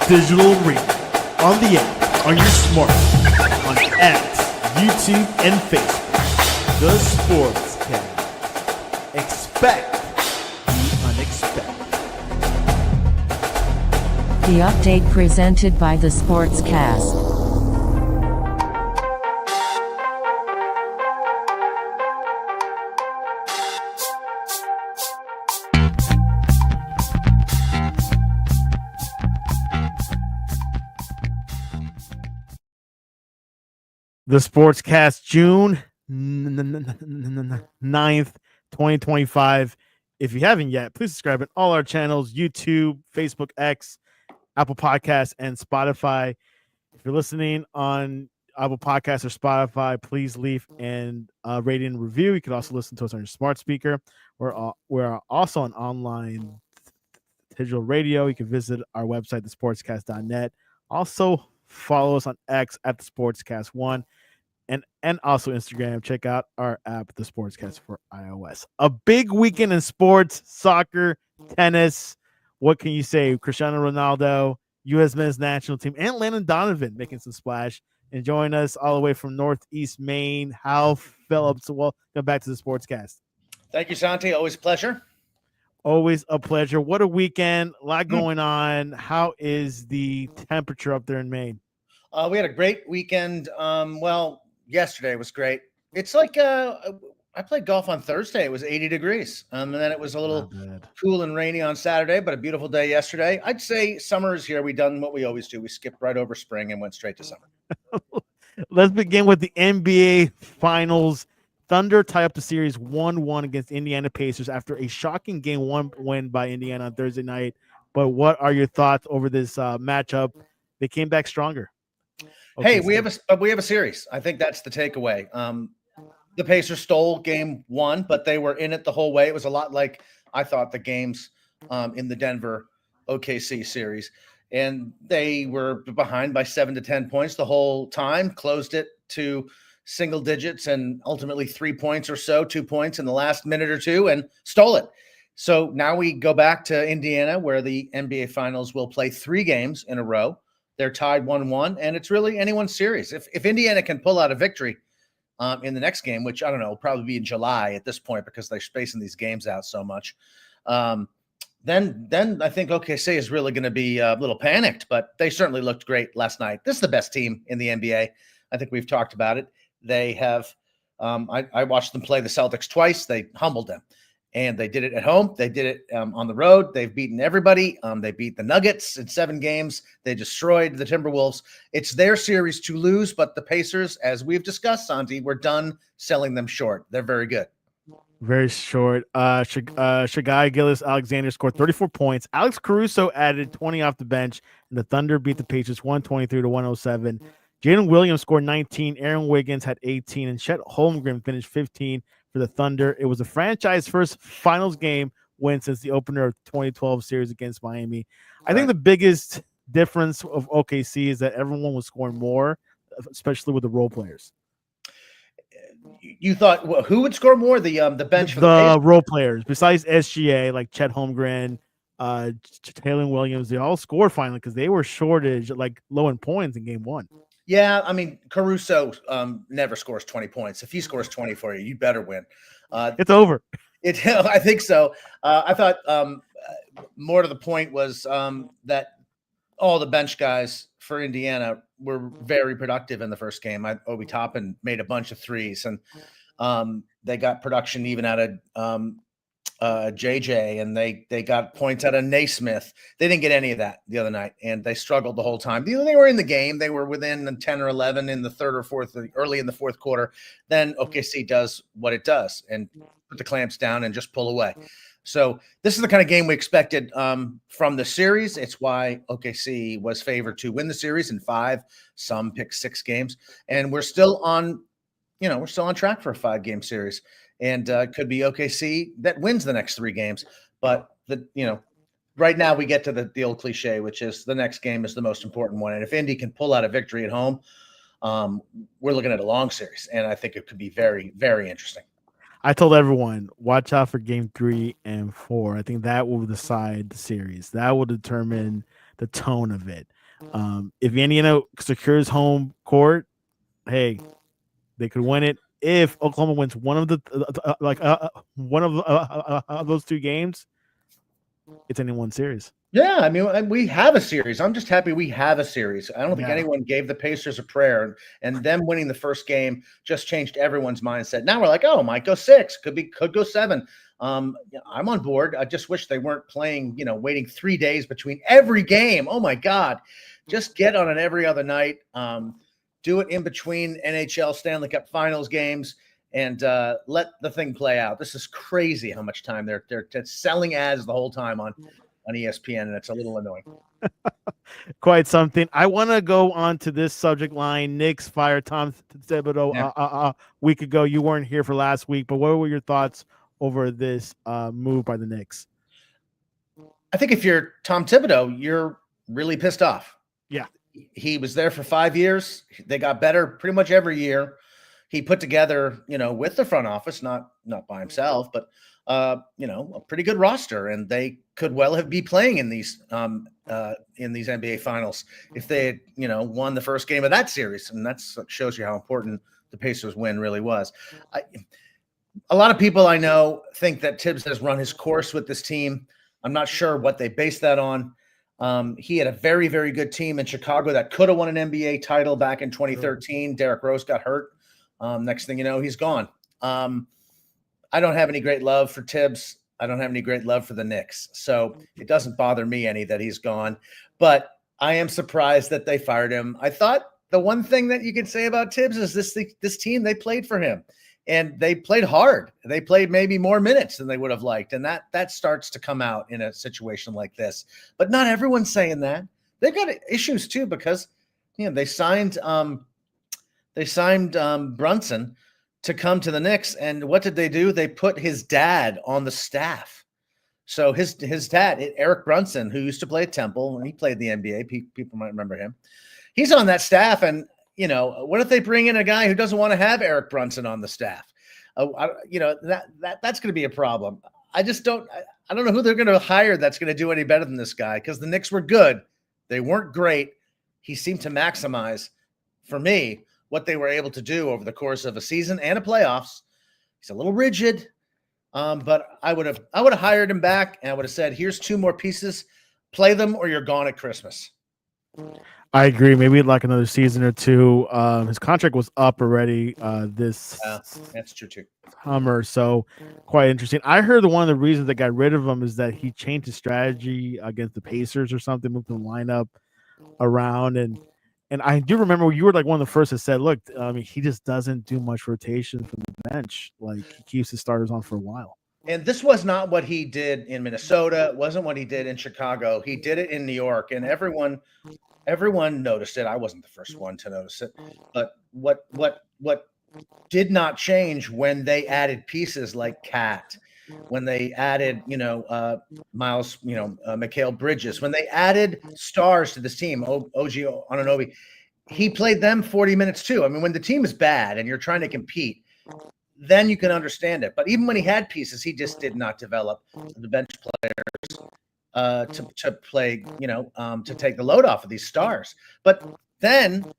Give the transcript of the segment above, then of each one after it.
digital arena, on the app, on your smartphone, on X, YouTube, and Facebook. The Sports Cast. Expect the unexpected. The update presented by the Sportscast. The Sportscast, June 9th, 2025. If you haven't yet, please subscribe on all our channels, YouTube, Facebook, X, Apple Podcasts, and Spotify. If you're listening on Apple Podcasts or Spotify, please leave and rating and review. You can also listen to us on your smart speaker. We're also on online digital radio. You can visit our website, thesportscast.net. Also, follow us on X at the Sportscast1 and also Instagram. Check out our app, the Sportscast for iOS. A big weekend in sports, soccer, tennis. What can you say? Cristiano Ronaldo, U.S. men's national team, and Landon Donovan making some splash. And join us all the way from Northeast Maine, Hal Phillips. Welcome back to the Sportscast. Thank you, Santi. Always a pleasure. Always a pleasure. What a weekend. A lot going on. How is the temperature up there in Maine? We had a great weekend. Yesterday was great. It's like I played golf on Thursday. It was 80 degrees. And then it was a little cool and rainy on Saturday, but a beautiful day yesterday. I'd say summer is here. We've done what we always do. We skipped right over spring and went straight to summer. Let's begin with the NBA Finals. Thunder tie up the series 1-1 against Indiana Pacers after a shocking Game 1 win by Indiana on Thursday night. But what are your thoughts over this matchup? They came back stronger. Okay, we have a series. I think that's the takeaway. The Pacers stole Game 1, but they were in it the whole way. It was a lot like I thought the games in the Denver OKC series, and they were behind by 7 to 10 points the whole time. Closed it to single digits and ultimately 3 points or so, 2 points in the last minute or two, and stole it. So now we go back to Indiana, where the NBA Finals will play 3 games in a row. They're tied 1-1, and it's really anyone's series. If Indiana can pull out a victory in the next game, which I don't know, will probably be in July at this point because they're spacing these games out so much, then I think OKC is really going to be a little panicked, but they certainly looked great last night. This is the best team in the NBA. I think we've talked about it. They have I watched them play the Celtics twice. They humbled them. And they did it at home. They did it on the road. They've beaten everybody. They beat the Nuggets in 7 games. They destroyed the Timberwolves. It's their series to lose, but the Pacers, as we've discussed, Santi, we're done selling them short. They're very good. Very short. Shagai Gilgeous-Alexander scored 34 points. Alex Caruso added 20 off the bench, and the Thunder beat the Pacers 123-107. Jalen Williams scored 19. Aaron Wiggins had 18, and Chet Holmgren finished 15. For the Thunder. It was a franchise first finals game win since the opener of 2012 series against Miami. I think the biggest difference of OKC is that everyone was scoring more, especially with the role players. You thought who would score more? The bench for the role players besides SGA, like Chet Holmgren, Jalen Williams. They all scored finally because they were shortage, like low in points in Game 1. Yeah, I mean, Caruso never scores 20 points. If he scores 20 for you, you better win. It's over. I think so. I thought more to the point was that all the bench guys for Indiana were very productive in the first game. Obi Toppin made a bunch of threes, and they got production even out of JJ, and they got points out of Naismith. They didn't get any of that the other night, and they struggled the whole time. They were in the game. They were within 10 or 11 in the third or fourth, early in the fourth quarter. Then OKC does what it does and put the clamps down and just pull away. So this is the kind of game we expected from the series. It's why OKC was favored to win the series in 5. Some picked 6 games, and we're still on track for a 5-game series. And could be OKC that wins the next 3 games. But right now we get to the old cliche, which is the next game is the most important one. And if Indy can pull out a victory at home, we're looking at a long series. And I think it could be very, very interesting. I told everyone, watch out for Game 3 and 4. I think that will decide the series. That will determine the tone of it. If Indiana secures home court, hey, they could win it. If Oklahoma wins one of the those two games, it's anyone's series. Yeah, I mean, we have a series. I'm just happy we have a series. I don't think Yeah. anyone gave the Pacers a prayer, and them winning the first game just changed everyone's mindset. Now we're like, oh, might go 6, could go 7. I'm on board. I just wish they weren't playing, waiting 3 days between every game. Oh my God, just get on it every other night. Do it in between NHL Stanley Cup Finals games. And let the thing play out. This is crazy how much time they're selling ads the whole time on ESPN, and it's a little annoying. Quite something. I want to go on to this subject line. Knicks fired Tom Thibodeau a week ago. You weren't here for last week, but what were your thoughts over this move by the Knicks? I think if you're Tom Thibodeau, you're really pissed off. Yeah. He was there for 5 years. They got better pretty much every year. He put together, with the front office, not by himself, but a pretty good roster, and they could well be playing in these NBA finals if they had, won the first game of that series. And that shows you how important the Pacers win really was. A lot of people I know think that Tibbs has run his course with this team. I'm not sure what they base that on. He had a very, very good team in Chicago that could have won an NBA title back in 2013. Derrick Rose got hurt. Next thing you know, he's gone. I don't have any great love for Tibbs. I don't have any great love for the Knicks. So it doesn't bother me any that he's gone. But I am surprised that they fired him. I thought the one thing that you could say about Tibbs is this team, they played for him. And they played hard. They played maybe more minutes than they would have liked. And that starts to come out in a situation like this. But not everyone's saying that. They've got issues too, because they signed Brunson to come to the Knicks. And what did they do? They put his dad on the staff. So his dad, Eric Brunson, who used to play at Temple, and he played in the NBA. People might remember him. He's on that staff. And, what if they bring in a guy who doesn't want to have Eric Brunson on the staff? That's going to be a problem. I don't know who they're going to hire that's going to do any better than this guy, because the Knicks were good. They weren't great. He seemed to maximize, for me, what they were able to do over the course of a season and a playoffs. He's a little rigid, but I would have hired him back, and I would have said, here's 2 more pieces, play them or you're gone at Christmas. I agree. Maybe like another season or 2. His contract was up already this that's true too. summer, so quite interesting. I heard that one of the reasons they got rid of him is that he changed his strategy against the Pacers or something, moved the lineup around, and I do remember you were like one of the first that said, look, he just doesn't do much rotation from the bench. Like, he keeps his starters on for a while. And this was not what he did in Minnesota. It wasn't what he did in Chicago. He did it in New York, and everyone noticed it. I wasn't the first one to notice it. But what did not change when they added pieces like Cat, when they added, Miles, Mikal Bridges, when they added stars to this team, OG Anunoby, he played them 40 minutes too. I mean, when the team is bad and you're trying to compete, then you can understand it. But even when he had pieces, he just did not develop the bench players to play, to take the load off of these stars. But then,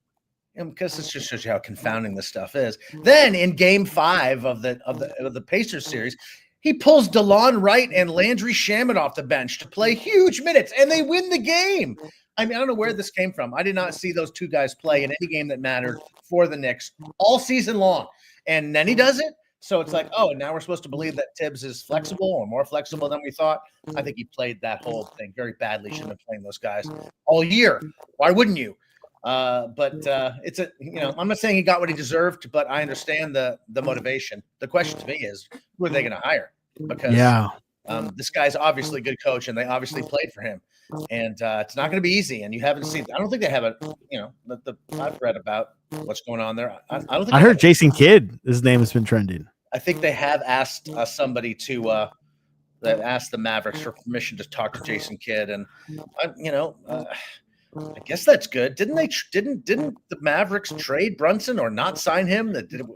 because this just shows you how confounding this stuff is, then in Game 5 of the Pacers series, he pulls DeLon Wright and Landry Shamet off the bench to play huge minutes, and they win the game. I mean, I don't know where this came from. I did not see those 2 guys play in any game that mattered for the Knicks all season long. And then he does it. So it's like, oh, now we're supposed to believe that Tibbs is flexible or more flexible than we thought. I think he played that whole thing very badly. Shouldn't have played those guys all year. Why wouldn't you? But it's I'm not saying he got what he deserved, but I understand the motivation. The question to me is, who are they going to hire? Because this guy's obviously a good coach, and they obviously played for him. And it's not going to be easy. And you haven't seen. I don't think they have I've read about what's going on there. I don't think. I heard Jason Kidd. His name has been trending. I think they have asked somebody to. They've asked the Mavericks for permission to talk to Jason Kidd, and I guess that's good. Didn't the Mavericks trade Brunson or not sign him?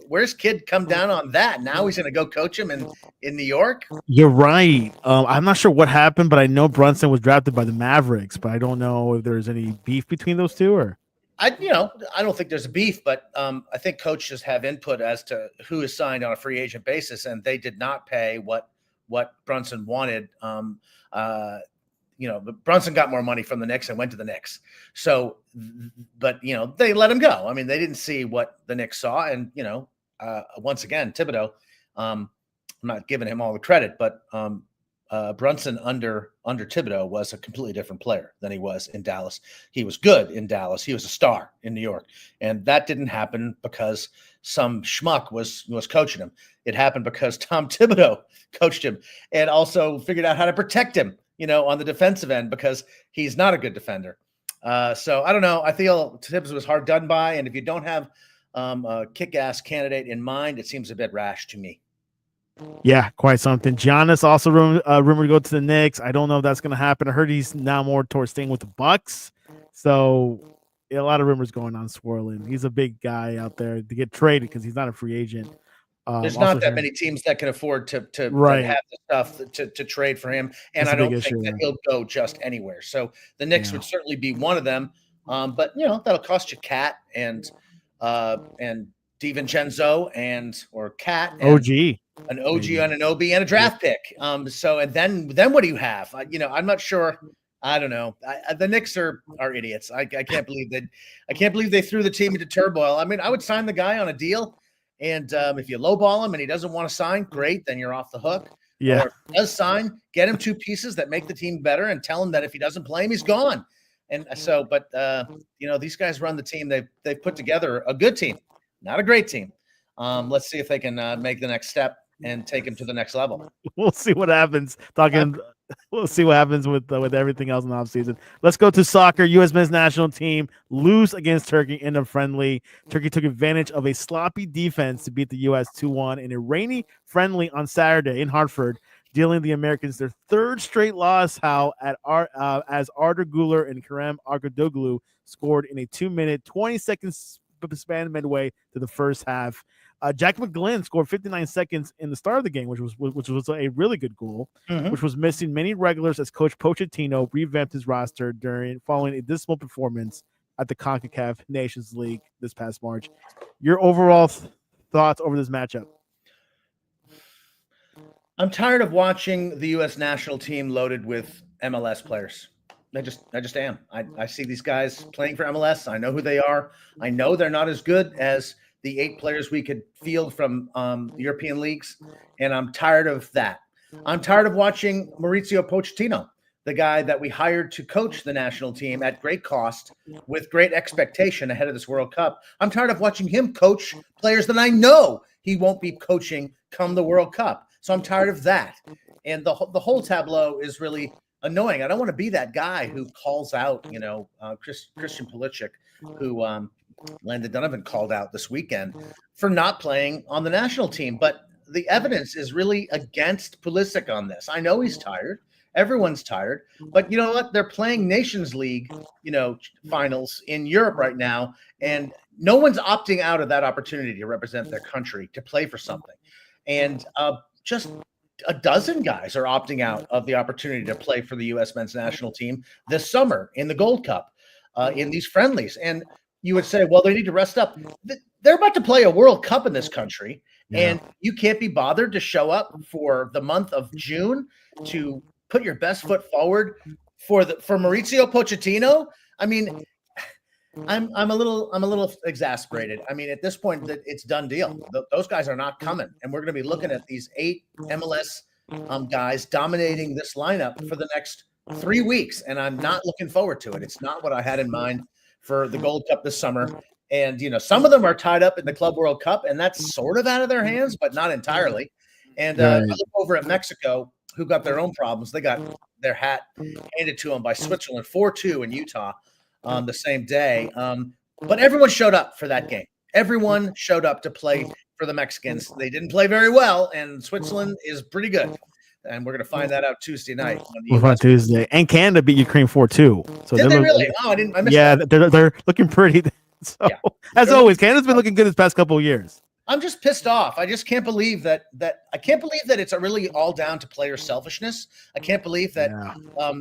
Where's Kidd come down on that? Now he's going to go coach him in New York. You're right. I'm not sure what happened, but I know Brunson was drafted by the Mavericks, but I don't know if there's any beef between those two or. I don't think there's a beef, but I think coaches have input as to who is signed on a free agent basis, and they did not pay what Brunson wanted. But Brunson got more money from the Knicks and went to the Knicks. So, but they let him go. I mean, they didn't see what the Knicks saw, and once again, Thibodeau. I'm not giving him all the credit, but Brunson under Thibodeau was a completely different player than he was in Dallas. He was good in Dallas. He was a star in New York. And that didn't happen because some schmuck was coaching him. It happened because Tom Thibodeau coached him and also figured out how to protect him, on the defensive end, because he's not a good defender. So I don't know. I feel Tibbs was hard done by. And if you don't have a kick-ass candidate in mind, it seems a bit rash to me. Yeah, quite something. Giannis also rumored to go to the Knicks. I don't know if that's going to happen. I heard he's now more towards staying with the Bucks. So a lot of rumors going on swirling. He's a big guy out there to get traded because he's not a free agent. There's not that many teams that can afford to have the stuff to trade for him, and I don't think that he'll go just anywhere. So the Knicks would certainly be one of them. But that'll cost you Cat and DiVincenzo or Cat and OG. An OG and an OB and a draft pick. So and then what do you have? I'm not sure. I don't know. The Knicks are idiots. I can't believe that. I can't believe they threw the team into turmoil. I mean, I would sign the guy on a deal, and if you lowball him and he doesn't want to sign, great, then you're off the hook. Yeah. Or if he does sign, get him two pieces that make the team better, and tell him that if he doesn't play him, he's gone. And so, but these guys run the team. They've put together a good team, not a great team. Let's see if they can make the next step and take him to the next level. We'll see what happens. We'll see what happens with everything else in the offseason. Let's go to soccer. U.S. men's national team lose against Turkey in a friendly. Turkey took advantage of a sloppy defense to beat the U.S. 2-1 in a rainy friendly on Saturday in Hartford, dealing the Americans their third straight loss. As Arda Güler and Kerem Aktürkoğlu scored in a 2-minute, 20-second span midway to the first half. Jack McGlynn scored 59 seconds in the start of the game, which was a really good goal, which was missing many regulars as Coach Pochettino revamped his roster following a dismal performance at the CONCACAF Nations League this past March. Your overall thoughts over this matchup? I'm tired of watching the U.S. national team loaded with MLS players. I just am. I see these guys playing for MLS. I know who they are. I know they're not as good as the 8 players we could field from the European leagues, and I'm tired of that. I'm tired of watching Mauricio Pochettino, the guy that we hired to coach the national team at great cost with great expectation ahead of this World Cup. I'm tired of watching him coach players that I know he won't be coaching come the World Cup. So I'm tired of that. And the whole tableau is really annoying. I don't want to be that guy who calls out, Christian Pulisic, who Landon Donovan called out this weekend for not playing on the national team. But the evidence is really against Pulisic on this. I know he's tired. Everyone's tired. But you know what? They're playing Nations League, finals in Europe right now. And no one's opting out of that opportunity to represent their country, to play for something. And just a dozen guys are opting out of the opportunity to play for the U.S. men's national team this summer in the Gold Cup, in these friendlies. And you would say, well, they need to rest up. They're about to play a World Cup in this country, and you can't be bothered to show up for the month of June to put your best foot forward for Mauricio Pochettino. I mean, I'm a little exasperated. I mean, at this point, it's done deal. Those guys are not coming, and we're going to be looking at these 8 MLS guys dominating this lineup for the next 3 weeks, and I'm not looking forward to it. It's not what I had in mind for the Gold Cup this summer. And, some of them are tied up in the Club World Cup, and that's sort of out of their hands, but not entirely. And I look over at Mexico, who got their own problems. They got their hat handed to them by Switzerland, 4-2 in Utah on the same day. But everyone showed up for that game. Everyone showed up to play for the Mexicans. They didn't play very well, and Switzerland is pretty good. and we're going to find that out Tuesday night. When the We'll find US Tuesday. And Canada beat Ukraine 4-2. So Did they really? Oh, I missed yeah, that. they're looking pretty. So, Yeah. as They're always, Canada's been looking good this past couple of years. I'm just pissed off. I just can't believe that it's really all down to player selfishness. I can't believe that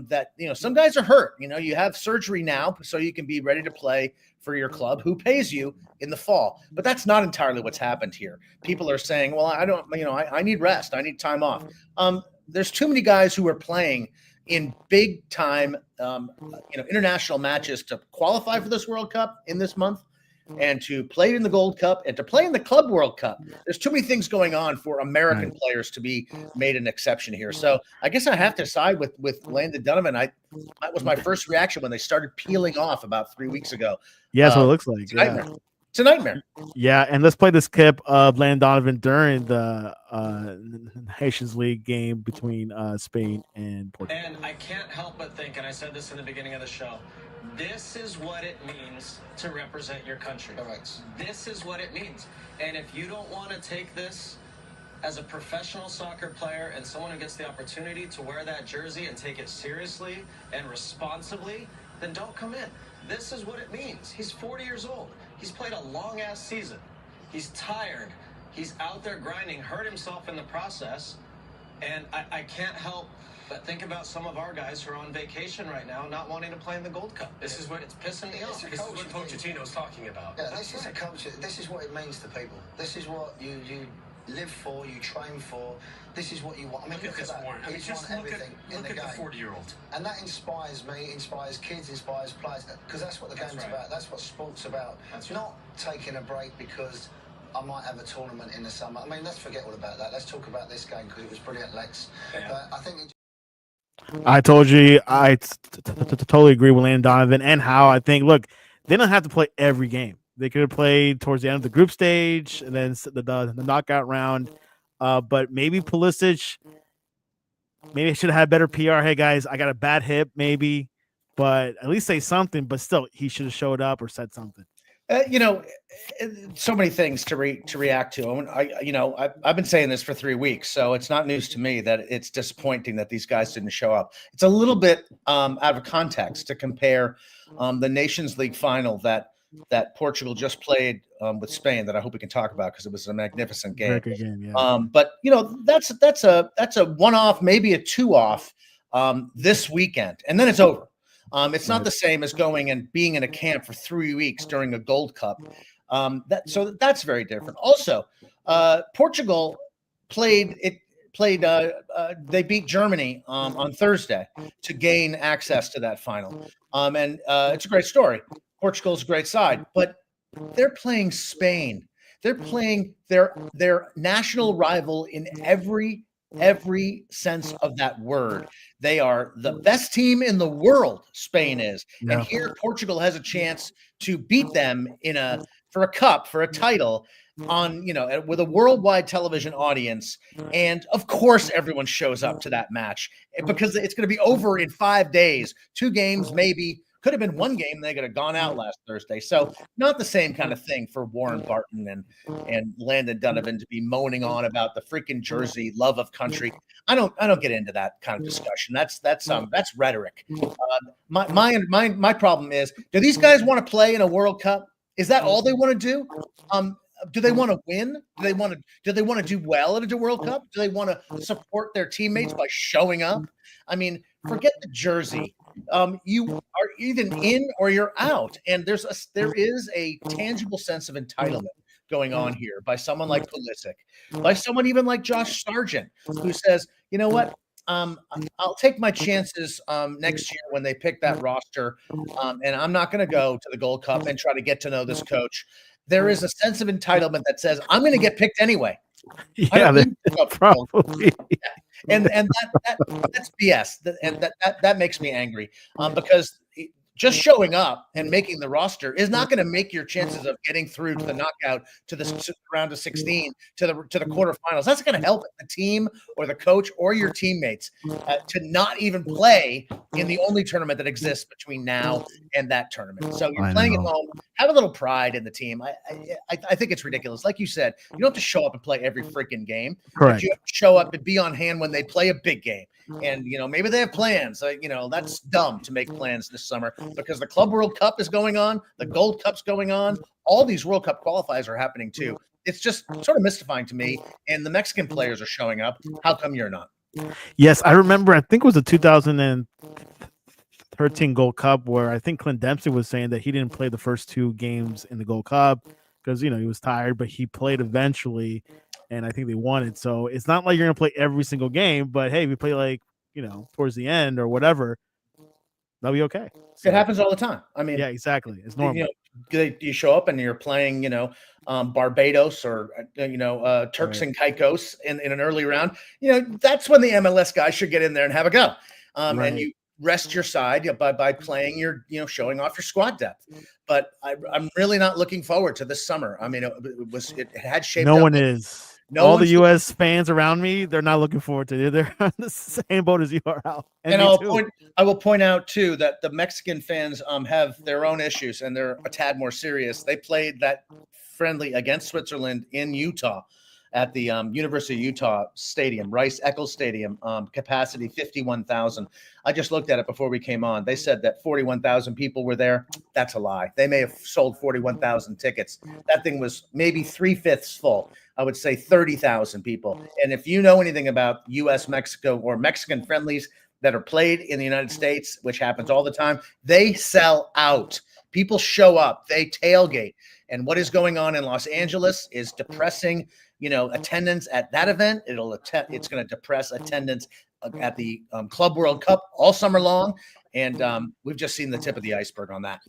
that some guys are hurt. You have surgery now so you can be ready to play for your club who pays you in the fall. But that's not entirely what's happened here. People are saying, well, I don't, I need rest. I need time off. There's too many guys who are playing in big time international matches to qualify for this World Cup in this month, and to play in the Gold Cup, and to play in the Club World Cup. There's too many things going on for American players to be made an exception here. So I guess I have to side with Landon Donovan. That was my first reaction when they started peeling off about 3 weeks ago. Yeah, that's what it looks like. It's a nightmare. It's a nightmare. Yeah, and let's play this clip of Landon Donovan during the Nations League game between Spain and Portugal. And I can't help but think, and I said this in the beginning of the show, this is what it means to represent your country. Correct. This is what it means. And if you don't want to take this as a professional soccer player and someone who gets the opportunity to wear that jersey and take it seriously and responsibly, then don't come in. This is what it means. He's 40 years old. He's played a long-ass season. He's tired. He's out there grinding, hurt himself in the process. And I can't help but think about some of our guys who are on vacation right now, not wanting to play in the Gold Cup. This is what it's pissing me off. This is what Pochettino's talking about. Yeah, this is a culture. This is what it means to people. This is what you live for, you train for. This is what you want. I mean, look at that. Warren. I mean, just look at the 40-year-old. And that inspires me, inspires kids, inspires players, because that's what the game's about. That's what sport's about. That's not taking a break because I might have a tournament in the summer. I mean, let's forget all about that. Let's talk about this game because it was brilliant, Lex. Yeah. But I think I told you I totally agree with Landon Donovan and how I think, look, they don't have to play every game. They could have played towards the end of the group stage and then the knockout round. But maybe Pulisic, maybe I should have had better PR. Hey, guys, I got a bad hip, maybe. But at least say something. But still, he should have showed up or said something. So many things to react to. I've been saying this for 3 weeks, so it's not news to me that it's disappointing that these guys didn't show up. It's a little bit out of context to compare the Nations League final that Portugal just played with Spain, that I hope we can talk about because it was a magnificent game. Very good game, yeah. But that's a one-off, maybe a two-off this weekend, and then it's over. It's not the same as going and being in a camp for 3 weeks during a Gold Cup. So that's very different. Also, Portugal they beat Germany on Thursday to gain access to that final. And it's a great story. Portugal's a great side, but they're playing Spain. They're playing their national rival in every sense of that word. They are the best team in the world, Spain is. Yeah. And here Portugal has a chance to beat them for a title on, with a worldwide television audience. And of course everyone shows up to that match because it's going to be over in 5 days. 2 games, maybe. Could have been 1 game. They could have gone out last Thursday. So not the same kind of thing for Warren Barton and Landon Donovan to be moaning on about the freaking jersey, love of country. I don't get into that kind of discussion. That's rhetoric. My problem is, do these guys want to play in a World Cup? Is that all they want to do? Do they want to win? Do they want to do well at a World Cup? Do they want to support their teammates by showing up? I mean, forget the jersey. You are either in or you're out, and there is a tangible sense of entitlement going on here by someone like Pulisic, by someone even like Josh Sargent, who says, you know what, I'll take my chances next year when they pick that roster, and I'm not going to go to the Gold Cup and try to get to know this coach. There is a sense of entitlement that says I'm going to get picked anyway. Yeah, probably. And that's BS. And that makes me angry because just showing up and making the roster is not going to make your chances of getting through to the knockout, to the round of 16, to the quarterfinals. That's going to help the team or the coach or your teammates to not even play in the only tournament that exists between now and that tournament. So you're playing at home. Have a little pride in the team. I think it's ridiculous. Like you said, you don't have to show up and play every freaking game. Correct. You have to show up and be on hand when they play a big game. And, maybe they have plans. That's dumb to make plans this summer because the Club World Cup is going on. The Gold Cup's going on. All these World Cup qualifiers are happening too. It's just sort of mystifying to me. And the Mexican players are showing up. How come you're not? Yes, I remember. I think it was the 2013 Gold Cup where I think Clint Dempsey was saying that he didn't play the first 2 games in the Gold Cup because, he was tired, but he played eventually. And I think they won it. So it's not like you're going to play every single game, but hey, we play towards the end or whatever, that'll be okay. So, it happens all the time. I mean, yeah, exactly. It's normal. You show up and you're playing, Barbados or, Turks and Caicos in an early round. That's when the MLS guys should get in there and have a go. And you rest your side by playing your, showing off your squad depth. But I'm really not looking forward to this summer. I mean, it had shaped up. No one is. All the U.S. fans around me, they're not looking forward to it. They're on the same boat as you are, Al. And I will point out, too, that the Mexican fans have their own issues, and they're a tad more serious. They played that friendly against Switzerland in Utah at the University of Utah Stadium, Rice-Eccles Stadium, capacity 51,000. I just looked at it before we came on. They said that 41,000 people were there. That's a lie. They may have sold 41,000 tickets. That thing was maybe 3/5 full. I would say 30,000 people. And if you know anything about U.S.-Mexico or Mexican friendlies that are played in the United States, which happens all the time, they sell out. People show up. They tailgate. And what is going on in Los Angeles is depressing, attendance at that event. It's going to depress attendance at the Club World Cup all summer long. And we've just seen the tip of the iceberg on that.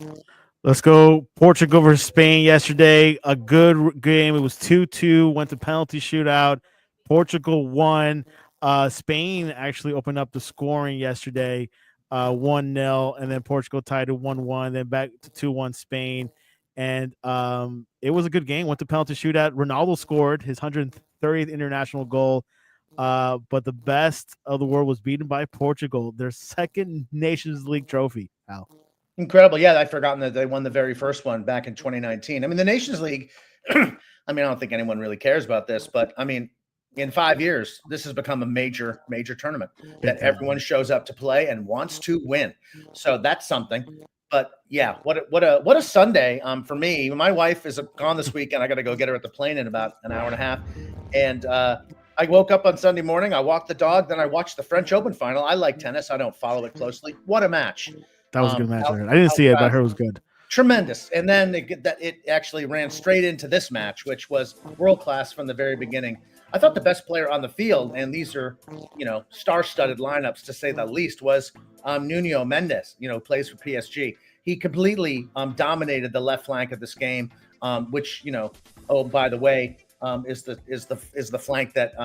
Let's go Portugal versus Spain yesterday. A good game. It was 2-2, went to penalty shootout. Portugal won. Spain actually opened up the scoring yesterday, 1-0, and then Portugal tied to 1-1, then back to 2-1 Spain. And it was a good game. Went to penalty shootout. Ronaldo scored his 130th international goal. But the best of the world was beaten by Portugal, their second Nations League trophy, Al. Incredible. Yeah, I'd forgotten that they won the very first one back in 2019. I mean, the Nations League, I don't think anyone really cares about this, but in 5 years, this has become a major, major tournament that everyone shows up to play and wants to win. So that's something. But yeah, what a Sunday for me. My wife is gone this weekend. I got to go get her at the plane in about an hour and a half. And I woke up on Sunday morning. I walked the dog. Then I watched the French Open final. I like tennis. I don't follow it closely. What a match. That was a good match. I didn't see it, but I heard it was good. Tremendous. And then it actually ran straight into this match, which was world-class from the very beginning. I thought the best player on the field, and these are, star-studded lineups to say the least, was Nuno Mendes, plays for PSG. He completely dominated the left flank of this game, which, oh, by the way, is the flank that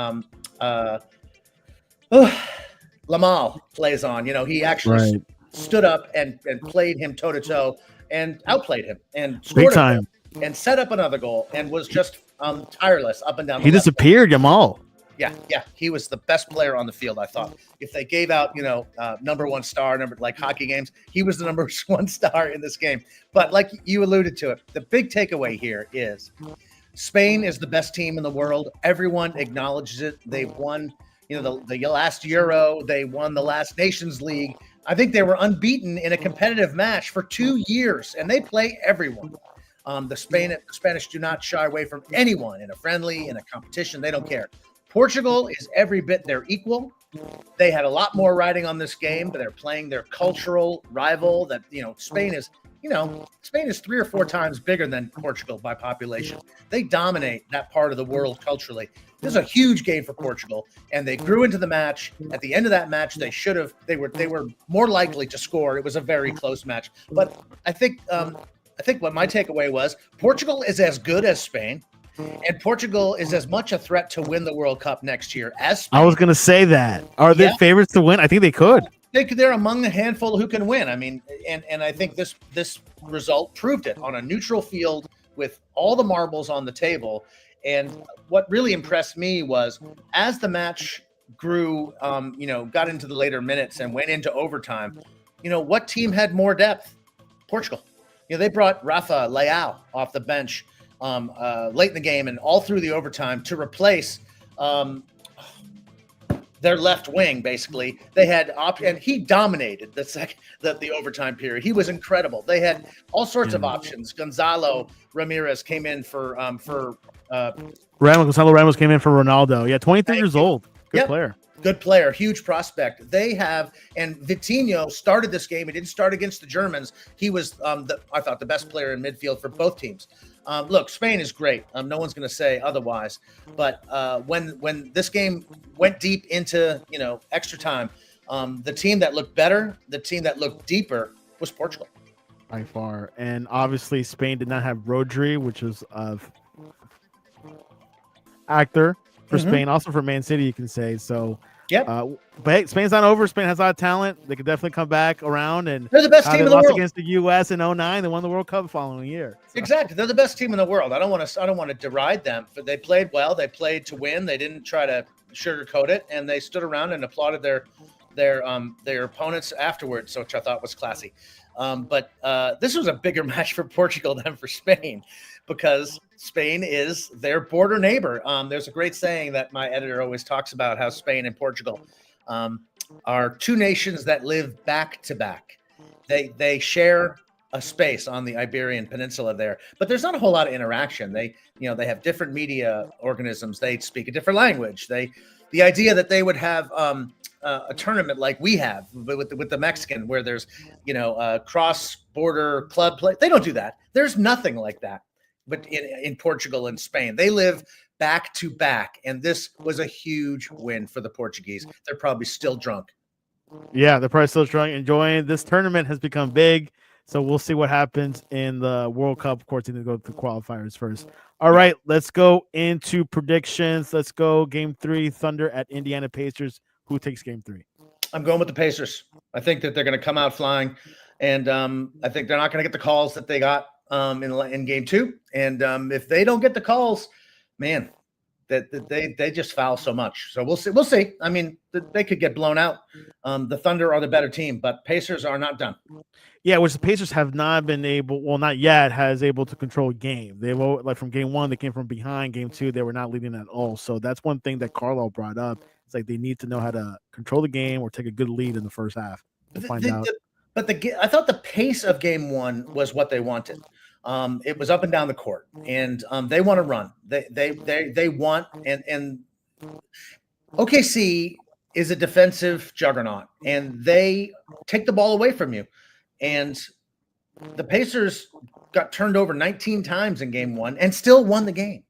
Lamal plays on. He actually stood up and played him toe-to-toe and outplayed him and scored time and set up another goal and was just tireless up and down. He disappeared, Yamal. Yeah. He was the best player on the field, I thought. If they gave out, number one star, like hockey games, he was the number one star in this game. But like you alluded to it, the big takeaway here is Spain is the best team in the world. Everyone acknowledges it. They've won, the last Euro. They won the last Nations League. I think they were unbeaten in a competitive match for 2 years, and they play everyone. The Spanish do not shy away from anyone in a friendly, in a competition. They don't care. Portugal is every bit their equal. They had a lot more riding on this game, but they're playing their cultural rival that, Spain is 3 or 4 times bigger than Portugal by population. They dominate that part of the world culturally. This is a huge game for Portugal, and they grew into the match. At the end of that match, they were more likely to score. It was a very close match. But I think what my takeaway was, Portugal is as good as Spain. And Portugal is as much a threat to win the World Cup next year as Spain. I was going to say that. Are they favorites to win? I think they could. they're among the handful who can win. I mean, and I think this result proved it on a neutral field with all the marbles on the table. And what really impressed me was as the match grew, got into the later minutes and went into overtime, what team had more depth? Portugal. They brought Rafa Leao off the bench late in the game and all through the overtime to replace their left wing. Basically, they had and he dominated the overtime period. He was incredible. They had all sorts of options. Gonzalo Ramirez came in for Gonzalo Ramos came in for Ronaldo. Yeah, 23 years old. Good player. Good player, huge prospect. They have, and Vitinho started this game. He didn't start against the Germans. He was, I thought, the best player in midfield for both teams. Look, Spain is great. No one's going to say otherwise. But when this game went deep into extra time, the team that looked better, the team that looked deeper, was Portugal by far. And obviously, Spain did not have Rodri, which was actor for Spain, also for Man City, you can say. So, but hey, Spain's not over. Spain has a lot of talent. They could definitely come back around, and they're the best team in the world. Against the U.S. in 2009, they won the World Cup the following year. So. Exactly, they're the best team in the world. I don't want to deride them, but they played well. They played to win. They didn't try to sugarcoat it, and they stood around and applauded their opponents afterwards, which I thought was classy. But this was a bigger match for Portugal than for Spain, because Spain is their border neighbor. There's a great saying that my editor always talks about, how Spain and Portugal are two nations that live back to back. They share a space on the Iberian Peninsula there, but there's not a whole lot of interaction. They have different media organisms. They speak a different language. The idea that they would have a tournament like we have with the Mexican, where there's cross-border club play, they don't do that. There's nothing like that. But in Portugal and Spain, they live back to back, and this was a huge win for the Portuguese. They're probably still drunk. Yeah, they're probably still drunk, enjoying. This tournament has become big, so we'll see what happens in the World Cup. Of course, they need to go to the qualifiers first. All right, let's go into predictions. Let's go Game 3, Thunder at Indiana Pacers. Who takes Game 3? I'm going with the Pacers. I think that they're going to come out flying, and I think they're not going to get the calls that they got in Game 2. And if they don't get the calls, man, that they just foul so much. So we'll see. I mean, they could get blown out. The Thunder are the better team, but Pacers are not done. Yeah, which the Pacers have not been able, well, not yet, has able to control game. They were like from Game 1, they came from behind. Game 2, they were not leading at all. So that's one thing that Carlo brought up. It's like they need to know how to control the game or take a good lead in the first half. We'll find out. I thought the pace of Game 1 was what they wanted. It was up and down the court, and they want to run. They want, and OKC is a defensive juggernaut, and they take the ball away from you. And the Pacers got turned over 19 times in Game 1 and still won the game.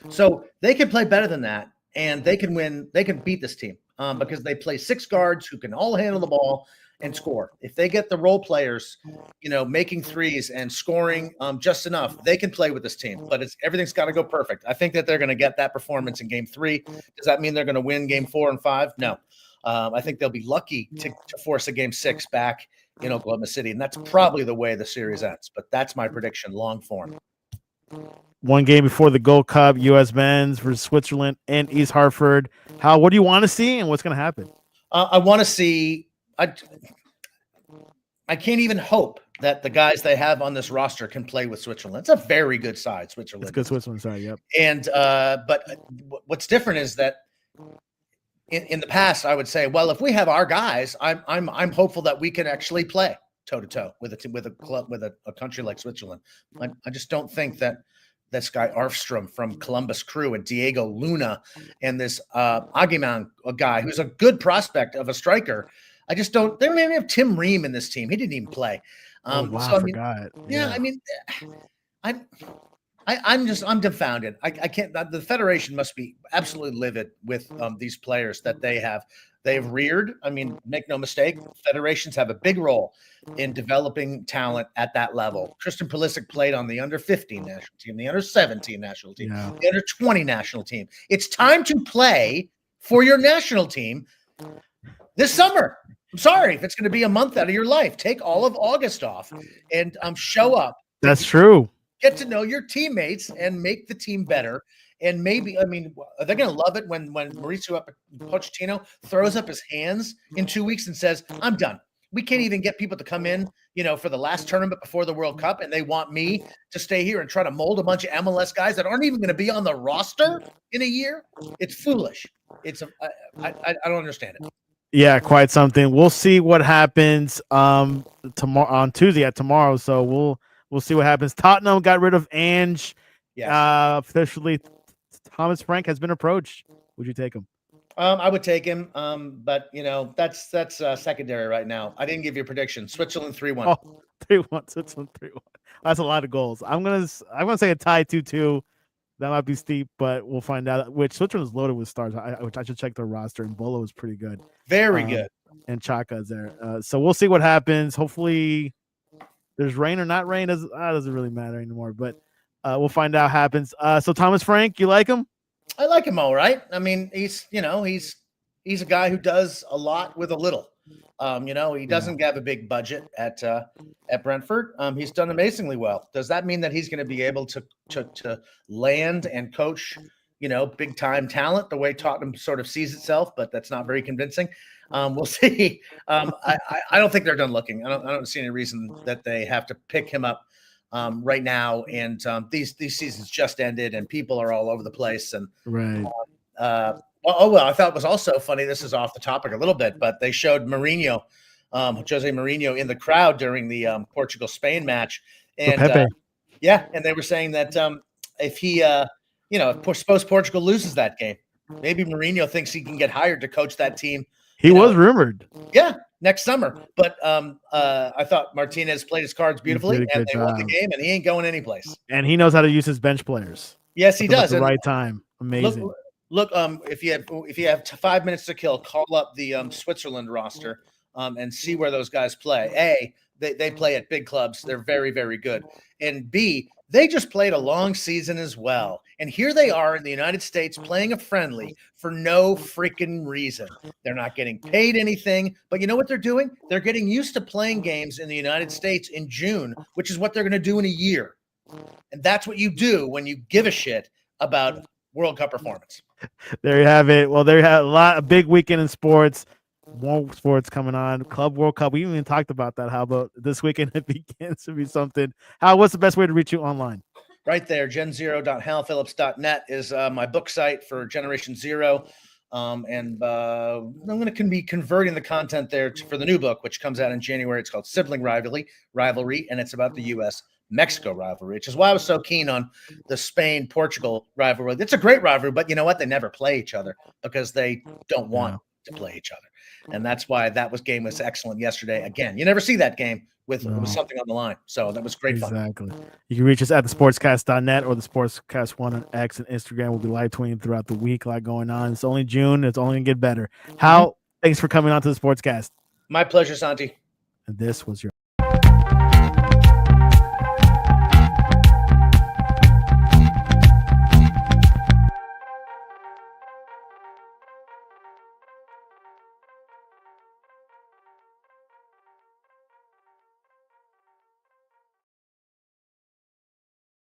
So they can play better than that, and they can win. They can beat this team because they play 6 guards who can all handle the ball and score. If they get the role players, making threes and scoring just enough, they can play with this team. But everything's got to go perfect. I think that they're going to get that performance in Game 3. Does that mean they're going to win Game 4 and 5? No. I think they'll be lucky to force a Game 6 back in Oklahoma City, and that's probably the way the series ends. But that's my prediction, long form. One game before the Gold Cup, U.S. men's versus Switzerland and East Hartford. What do you want to see, and what's going to happen? I want to see. I can't even hope that the guys they have on this roster can play with Switzerland. It's a very good side, Switzerland. It's a good Switzerland side, yep. And but what's different is that in the past, I would say, well, if we have our guys, I'm hopeful that we can actually play toe to toe with a country like Switzerland. I just don't think that this guy Arfstrom from Columbus Crew and Diego Luna and this Aguiman, a guy who's a good prospect of a striker. I just don't. They don't even have Tim Ream in this team. He didn't even play. I forgot. Yeah, I mean, I'm dumbfounded. I can't. The federation must be absolutely livid with these players that they've reared. I mean, make no mistake, federations have a big role in developing talent at that level. Christian Pulisic played on the under 15 national team, the under 17 national team, the under 20 national team. It's time to play for your national team this summer. I'm sorry if it's going to be a month out of your life. Take all of August off and show up. That's true. Get to know your teammates and make the team better. And maybe, I mean, they're going to love it when Mauricio Pochettino throws up his hands in 2 weeks and says, I'm done. We can't even get people to come in, for the last tournament before the World Cup, and they want me to stay here and try to mold a bunch of MLS guys that aren't even going to be on the roster in a year. It's foolish. I don't understand it. Yeah, quite something. We'll see what happens tomorrow on Tuesday tomorrow. So we'll see what happens. Tottenham got rid of Ange. Yes. Officially, Thomas Frank has been approached. Would you take him? I would take him, but that's secondary right now. I didn't give you a prediction. Switzerland 3-1. Oh, 3-1. Switzerland 3-1. That's a lot of goals. I'm gonna say a tie 2-2. That might be steep, but we'll find out. Which Switzerland's loaded with stars. Which I should check their roster. And Bolo is pretty good. Very good. And Chaka is there. So we'll see what happens. Hopefully, there's rain or not rain. Doesn't really matter anymore. But we'll find out what happens. So Thomas Frank, you like him? I like him all right. I mean, he's a guy who does a lot with a little. He doesn't have a big budget at Brentford. He's done amazingly well. Does that mean that he's going to be able to land and coach, big time talent the way Tottenham sort of sees itself? But that's not very convincing. We'll see. I don't think they're done looking. I don't see any reason that they have to pick him up right now. And these seasons just ended, and people are all over the place. And right. I thought it was also funny. This is off the topic a little bit, but they showed Mourinho, Jose Mourinho, in the crowd during the Portugal-Spain match, and and they were saying that if he, suppose Portugal loses that game, maybe Mourinho thinks he can get hired to coach that team. He was rumored. Yeah, next summer. But I thought Martinez played his cards beautifully, and they won the game, and he ain't going anyplace. And he knows how to use his bench players. Yes, he does. At the right time. Amazing. Look, if you have 5 minutes to kill, call up the Switzerland roster and see where those guys play. They play at big clubs. They're very, very good. And B, they just played a long season as well. And here they are in the United States playing a friendly for no freaking reason. They're not getting paid anything. But you know what they're doing? They're getting used to playing games in the United States in June, which is what they're going to do in a year. And that's what you do when you give a shit about World Cup performance. There you have it. Well, there you have a big weekend in sports. More sports coming on. Club World Cup. We even talked about that. How about this weekend? It begins to be something. What's the best way to reach you online? Right there. Gen0.halphillips.net is my book site for Generation Zero. And I'm going to be converting the content there for the new book, which comes out in January. It's called Sibling Rivalry, and it's about the U.S.-Mexico rivalry, which is why I was so keen on the Spain-Portugal rivalry. It's a great rivalry, but you know what? They never play each other because they don't want to play each other. And that's why game was excellent yesterday. Again, you never see that game with something on the line. So that was great fun. Exactly. You can reach us at thesportscast.net or the Sportscast1 on X and Instagram. We'll be live tweeting throughout the week. A lot going on. It's only June. It's only going to get better. Thanks for coming on to the Sportscast. My pleasure, Santi. And this was your